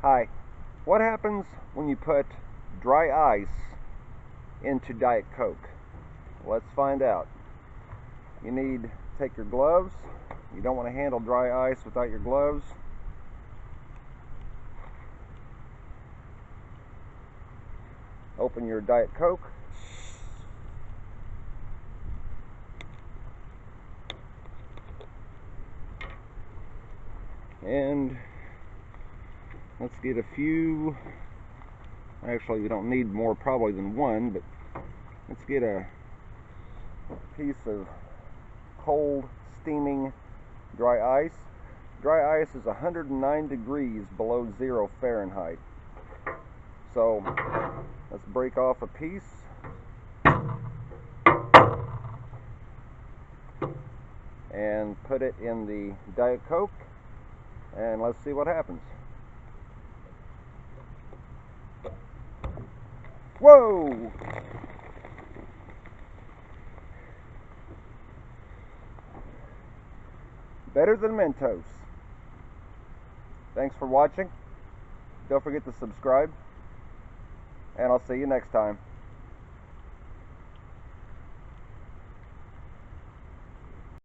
Hi. What happens when you put dry ice into Diet Coke? Let's find out. You need to take your gloves. You don't want to handle dry ice without your gloves. Open your Diet Coke. And let's get a few. Actually, we don't need more probably than one, but let's get a piece of cold, steaming dry ice. Dry ice is 109 degrees below 0 Fahrenheit. So let's break off a piece. And put it in the Diet Coke, and let's see what happens. Whoa! Better than Mentos. Thanks for watching. Don't forget to subscribe, and I'll see you next time.